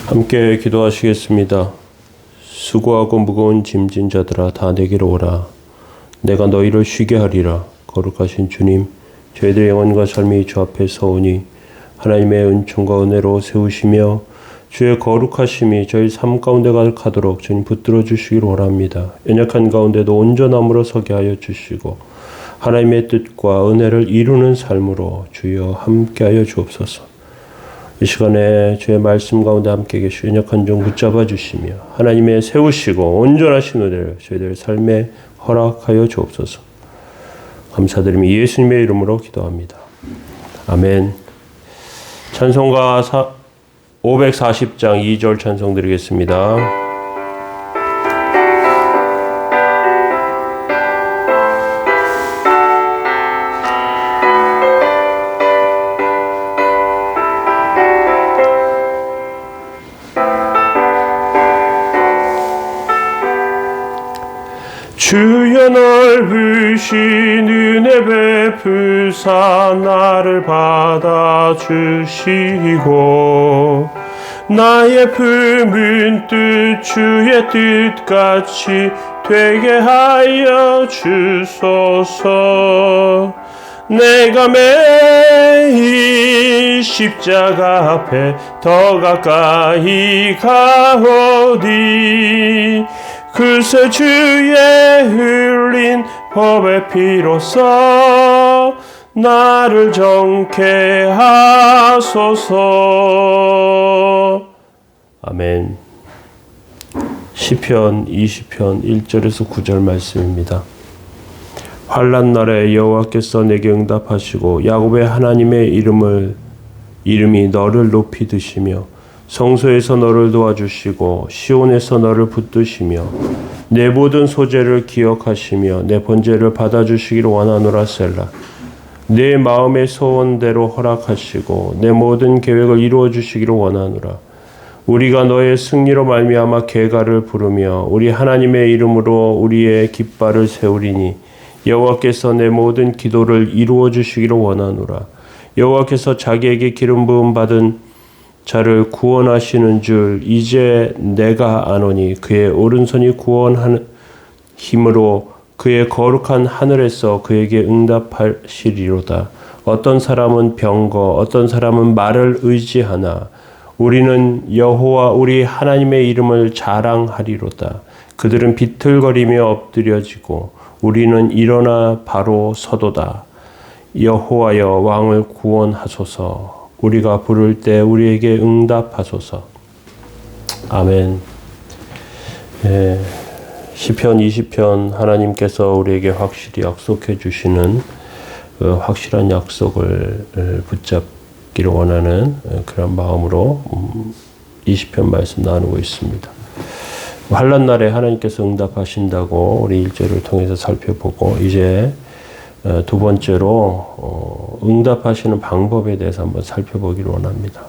함께 기도하시겠습니다. 수고하고 무거운 짐진 자들아 다 내게로 오라. 내가 너희를 쉬게 하리라. 거룩하신 주님, 저희들의 영혼과 삶이 주 앞에 서오니 하나님의 은총과 은혜로 세우시며 주의 거룩하심이 저희 삶 가운데 가득하도록 주님 붙들어 주시기를 원합니다. 연약한 가운데도 온전함으로 서게 하여 주시고 하나님의 뜻과 은혜를 이루는 삶으로 주여 함께하여 주옵소서. 이 시간에 주의 말씀 가운데 함께 계시고 연약한 종 붙잡아 주시며 하나님의 세우시고 온전하신 은혜를 저희들 삶에 허락하여 주옵소서. 감사드리며 예수님의 이름으로 기도합니다. 아멘. 찬송가 540장 2절 찬송 드리겠습니다. 주여 넓으신 은혜 베푸사 나를 받아주시고 나의 품은 뜻 주의 뜻같이 되게 하여 주소서. 내가 매일 십자가 앞에 더 가까이 가오니 그새 주의 흘린 법의 피로써 나를 정케 하소서. 아멘. 시편 20편 1절에서 9절 말씀입니다. 환난 날에 여호와께서 내게 응답하시고 야곱의 하나님의 이름이 너를 높이 드시며 성소에서 너를 도와주시고 시온에서 너를 붙드시며 내 모든 소재를 기억하시며 내 번제를 받아주시기를 원하노라. 셀라. 내 마음의 소원대로 허락하시고 내 모든 계획을 이루어 주시기를 원하노라. 우리가 너의 승리로 말미암아 계가를 부르며 우리 하나님의 이름으로 우리의 깃발을 세우리니 여호와께서 내 모든 기도를 이루어 주시기를 원하노라. 여호와께서 자기에게 기름 부음 받은 자를 구원하시는 줄 이제 내가 아노니 그의 오른손이 구원하는 힘으로 그의 거룩한 하늘에서 그에게 응답하시리로다. 어떤 사람은 병거 어떤 사람은 말을 의지하나 우리는 여호와 우리 하나님의 이름을 자랑하리로다. 그들은 비틀거리며 엎드려지고 우리는 일어나 바로 서도다. 여호와여 왕을 구원하소서. 우리가 부를 때 우리에게 응답하소서. 아멘. 시편 20편 하나님께서 우리에게 확실히 약속해 주시는 그 확실한 약속을 붙잡기를 원하는 그런 마음으로 20편 말씀 나누고 있습니다. 환난 날에 하나님께서 응답하신다고 우리 1절을 통해서 살펴보고 이제 두 번째로 응답하시는 방법에 대해서 한번 살펴보기를 원합니다.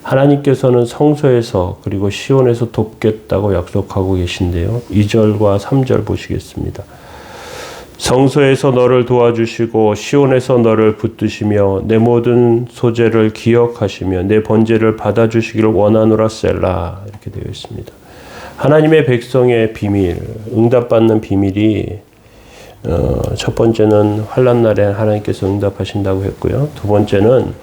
하나님께서는 성소에서 그리고 시온에서 돕겠다고 약속하고 계신데요. 2절과 3절 보시겠습니다. 성소에서 너를 도와주시고 시온에서 너를 붙드시며 내 모든 소재를 기억하시며 내 번제를 받아주시기를 원하노라. 셀라. 이렇게 되어 있습니다. 하나님의 백성의 비밀, 응답받는 비밀이 첫 번째는 환난 날에 하나님께서 응답하신다고 했고요. 두 번째는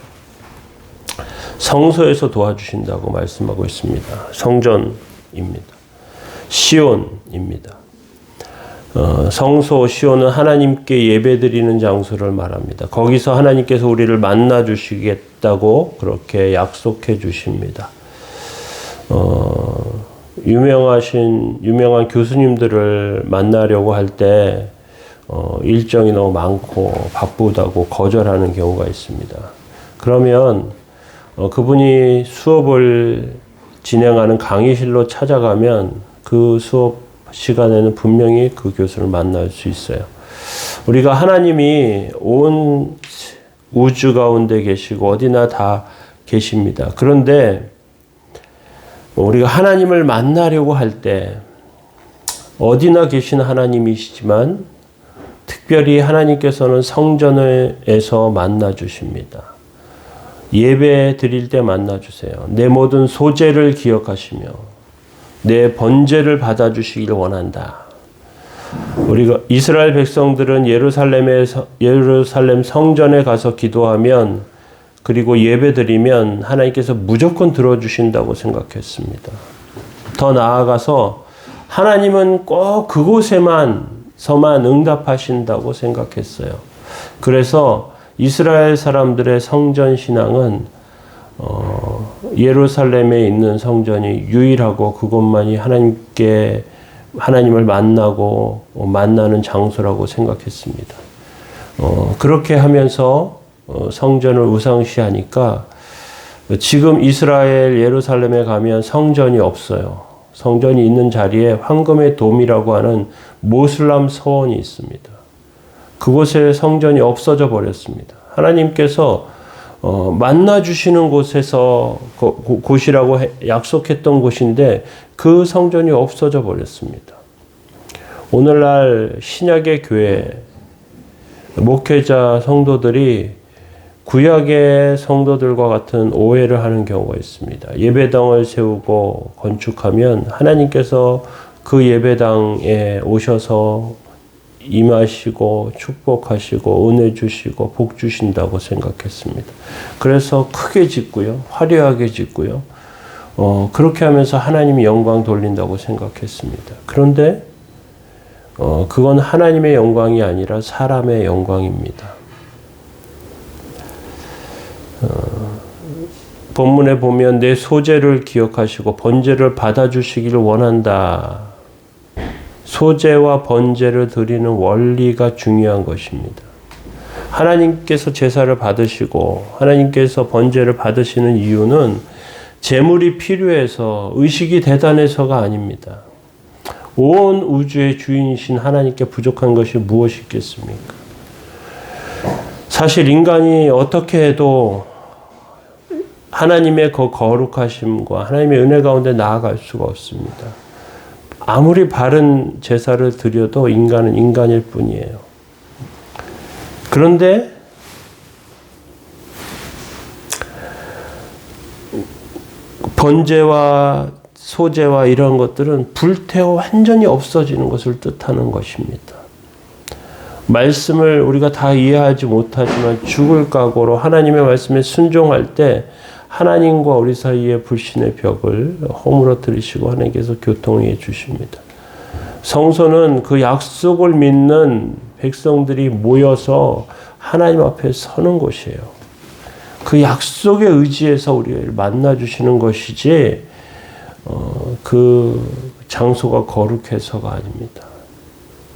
성소에서 도와주신다고 말씀하고 있습니다. 성전입니다. 시온입니다. 성소 시온은 하나님께 예배드리는 장소를 말합니다. 거기서 하나님께서 우리를 만나 주시겠다고 그렇게 약속해 주십니다. 유명한 교수님들을 만나려고 할 때 일정이 너무 많고 바쁘다고 거절하는 경우가 있습니다. 그러면 그분이 수업을 진행하는 강의실로 찾아가면 그 수업 시간에는 분명히 그 교수를 만날 수 있어요. 우리가 하나님이 온 우주 가운데 계시고 어디나 다 계십니다. 그런데 우리가 하나님을 만나려고 할 때 어디나 계신 하나님이시지만 특별히 하나님께서는 성전에서 만나 주십니다. 예배 드릴 때 만나주세요. 내 모든 소재를 기억하시며 내 번제를 받아주시길 원한다. 우리가 이스라엘 백성들은 예루살렘 성전에 가서 기도하면 그리고 예배드리면 하나님께서 무조건 들어주신다고 생각했습니다. 더 나아가서 하나님은 꼭 그곳에서만 응답하신다고 생각했어요. 그래서 이스라엘 사람들의 성전 신앙은 예루살렘에 있는 성전이 유일하고 그것만이 하나님을 만나고 만나는 장소라고 생각했습니다. 그렇게 하면서 성전을 우상시하니까 지금 이스라엘 예루살렘에 가면 성전이 없어요. 성전이 있는 자리에 황금의 돔이라고 하는 모슬람 서원이 있습니다. 그곳에 성전이 없어져 버렸습니다. 하나님께서 만나주시는 곳이라고 약속했던 곳인데 그 성전이 없어져 버렸습니다. 오늘날 신약의 교회 목회자 성도들이 구약의 성도들과 같은 오해를 하는 경우가 있습니다. 예배당을 세우고 건축하면 하나님께서 그 예배당에 오셔서 임하시고 축복하시고 은혜 주시고 복 주신다고 생각했습니다. 그래서 크게 짓고요. 화려하게 짓고요. 그렇게 하면서 하나님이 영광 돌린다고 생각했습니다. 그런데 그건 하나님의 영광이 아니라 사람의 영광입니다. 본문에 보면 내 소재를 기억하시고 번제를 받아주시기를 원한다. 소재와 번제를 드리는 원리가 중요한 것입니다. 하나님께서 제사를 받으시고 하나님께서 번제를 받으시는 이유는 제물이 필요해서 의식이 대단해서가 아닙니다. 온 우주의 주인이신 하나님께 부족한 것이 무엇이 있겠습니까? 사실 인간이 어떻게 해도 하나님의 그 거룩하심과 하나님의 은혜 가운데 나아갈 수가 없습니다. 아무리 바른 제사를 드려도 인간은 인간일 뿐이에요. 그런데 번제와 소제와 이런 것들은 불태워 완전히 없어지는 것을 뜻하는 것입니다. 말씀을 우리가 다 이해하지 못하지만 죽을 각오로 하나님의 말씀에 순종할 때 하나님과 우리 사이의 불신의 벽을 허물어뜨리시고 하나님께서 교통해 주십니다. 성소는 그 약속을 믿는 백성들이 모여서 하나님 앞에 서는 곳이에요. 그 약속의 의지에서 우리를 만나주시는 것이지 그 장소가 거룩해서가 아닙니다.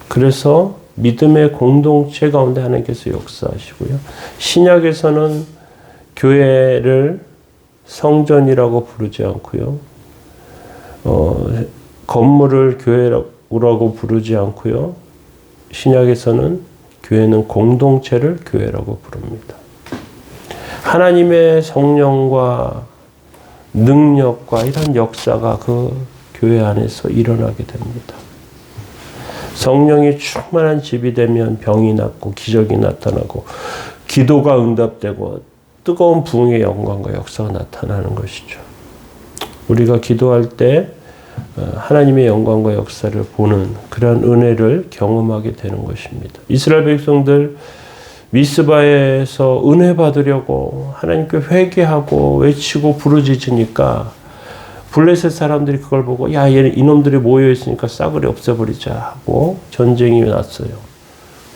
그래서 믿음의 공동체 가운데 하나님께서 역사하시고요. 신약에서는 교회를 성전이라고 부르지 않고요. 건물을 교회라고 부르지 않고요. 신약에서는 교회는 공동체를 교회라고 부릅니다. 하나님의 성령과 능력과 이런 역사가 그 교회 안에서 일어나게 됩니다. 성령이 충만한 집이 되면 병이 낫고 기적이 나타나고 기도가 응답되고 뜨거운 부흥의 영광과 역사가 나타나는 것이죠. 우리가 기도할 때 하나님의 영광과 역사를 보는 그런 은혜를 경험하게 되는 것입니다. 이스라엘 백성들 미스바에서 은혜 받으려고 하나님께 회개하고 외치고 부르짖으니까 블레셋 사람들이 그걸 보고 야, 이놈들이 모여있으니까 싸그리 없애버리자 하고 전쟁이 났어요.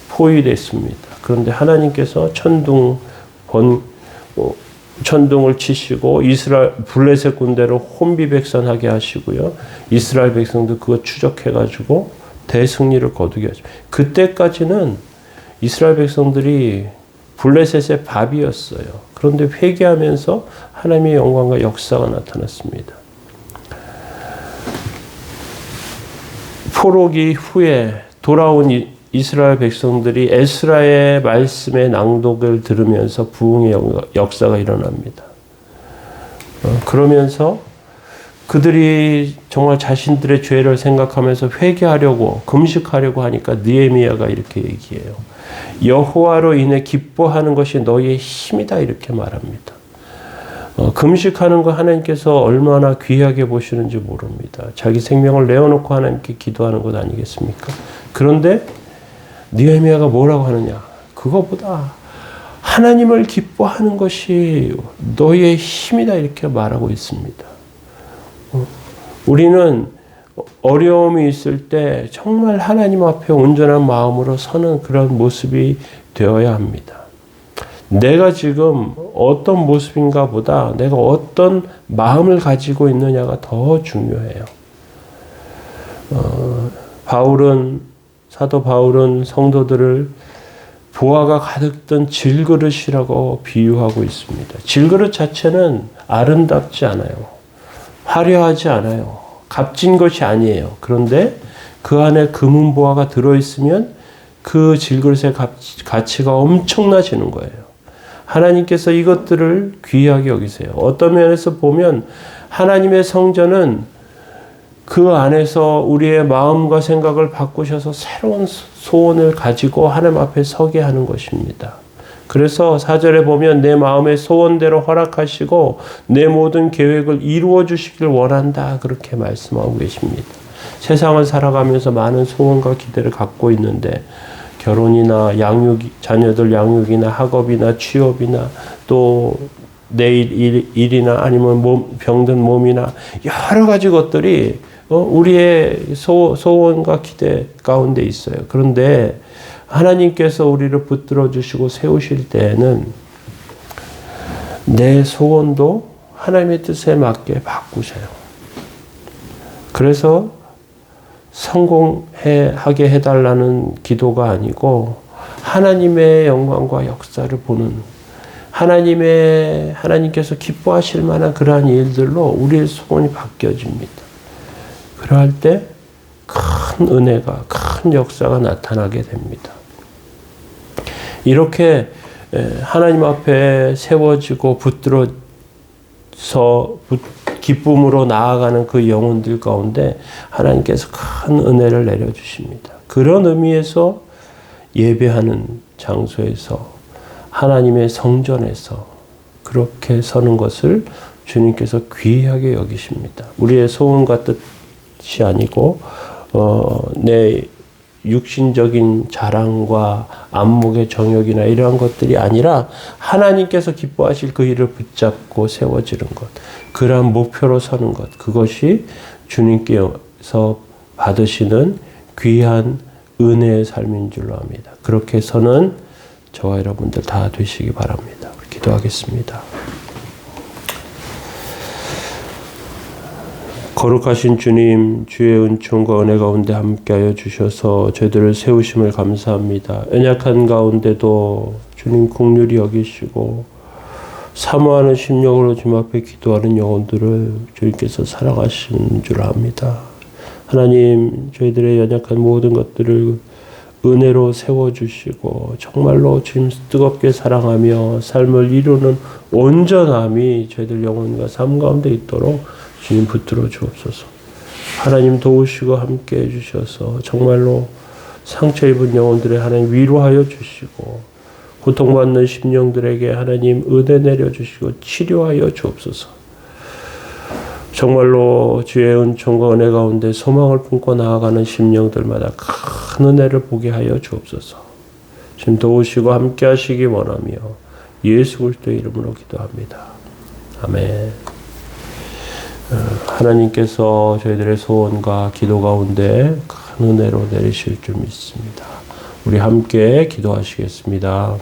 포위됐습니다. 그런데 하나님께서 천둥을 치시고 블레셋 군대로 혼비백산하게 하시고요. 이스라엘 백성도 그거 추적해가지고 대승리를 거두게 하죠. 그때까지는 이스라엘 백성들이 블레셋의 밥이었어요. 그런데 회개하면서 하나님의 영광과 역사가 나타났습니다. 포로기 후에 돌아온 이스라엘 백성들이 에스라의 말씀의 낭독을 들으면서 부흥의 역사가 일어납니다. 그러면서 그들이 정말 자신들의 죄를 생각하면서 회개하려고 금식하려고 하니까 느헤미야가 이렇게 얘기해요. 여호와로 인해 기뻐하는 것이 너희의 힘이다 이렇게 말합니다. 금식하는 거 하나님께서 얼마나 귀하게 보시는지 모릅니다. 자기 생명을 내어놓고 하나님께 기도하는 것 아니겠습니까? 그런데 느헤미야가 뭐라고 하느냐? 그거보다 하나님을 기뻐하는 것이 너희의 힘이다 이렇게 말하고 있습니다. 우리는 어려움이 있을 때 정말 하나님 앞에 온전한 마음으로 서는 그런 모습이 되어야 합니다. 내가 지금 어떤 모습인가 보다 내가 어떤 마음을 가지고 있느냐가 더 중요해요. 사도 바울은 성도들을 보화가 가득 든 질그릇이라고 비유하고 있습니다. 질그릇 자체는 아름답지 않아요. 화려하지 않아요. 값진 것이 아니에요. 그런데 그 안에 금은 보화가 들어있으면 그 질그릇의 가치가 엄청나지는 거예요. 하나님께서 이것들을 귀하게 여기세요. 어떤 면에서 보면 하나님의 성전은 그 안에서 우리의 마음과 생각을 바꾸셔서 새로운 소원을 가지고 하나님 앞에 서게 하는 것입니다. 그래서 4절에 보면 내 마음의 소원대로 허락하시고 내 모든 계획을 이루어 주시길 원한다 그렇게 말씀하고 계십니다. 세상을 살아가면서 많은 소원과 기대를 갖고 있는데 결혼이나 자녀들 양육이나 학업이나 취업이나 또 내일 일이나 아니면 병든 몸이나 여러 가지 것들이 우리의 소원과 기대 가운데 있어요. 그런데 하나님께서 우리를 붙들어 주시고 세우실 때에는 내 소원도 하나님의 뜻에 맞게 바꾸셔요. 그래서 성공하게 해달라는 기도가 아니고 하나님의 영광과 역사를 보는 하나님께서 기뻐하실 만한 그러한 일들로 우리의 소원이 바뀌어집니다. 그럴 때 큰 은혜가, 큰 역사가 나타나게 됩니다. 이렇게 하나님 앞에 세워지고 붙들어서 기쁨으로 나아가는 그 영혼들 가운데 하나님께서 큰 은혜를 내려주십니다. 그런 의미에서 예배하는 장소에서 하나님의 성전에서 그렇게 서는 것을 주님께서 귀하게 여기십니다. 우리의 소원과 뜻이 아니고 내 육신적인 자랑과 안목의 정욕이나 이러한 것들이 아니라 하나님께서 기뻐하실 그 일을 붙잡고 세워지는 것, 그러한 목표로 서는 것, 그것이 주님께서 받으시는 귀한 은혜의 삶인 줄로 압니다. 그렇게 서는 저와 여러분들 다 되시기 바랍니다. 기도하겠습니다. 거룩하신 주님, 주의 은총과 은혜 가운데 함께하여 주셔서 저희들을 세우심을 감사합니다. 연약한 가운데도 주님 긍휼히 여기시고 사모하는 심령으로 주님 앞에 기도하는 영혼들을 주님께서 사랑하시는 줄 압니다. 하나님, 저희들의 연약한 모든 것들을 은혜로 세워주시고 정말로 주님 뜨겁게 사랑하며 삶을 이루는 온전함이 저희들 영혼과 삶 가운데 있도록 주님 붙들어 주옵소서. 하나님 도우시고 함께 해주셔서 정말로 상처 입은 영혼들의 하나님 위로하여 주시고 고통받는 심령들에게 하나님 은혜 내려주시고 치료하여 주옵소서. 정말로 주의 은총과 은혜 가운데 소망을 품고 나아가는 심령들마다 큰 은혜를 보게 하여 주옵소서. 주님 도우시고 함께 하시기 원하며 예수 그리스도의 이름으로 기도합니다. 아멘. 하나님께서 저희들의 소원과 기도 가운데 큰 은혜로 내리실 줄 믿습니다. 우리 함께 기도하시겠습니다.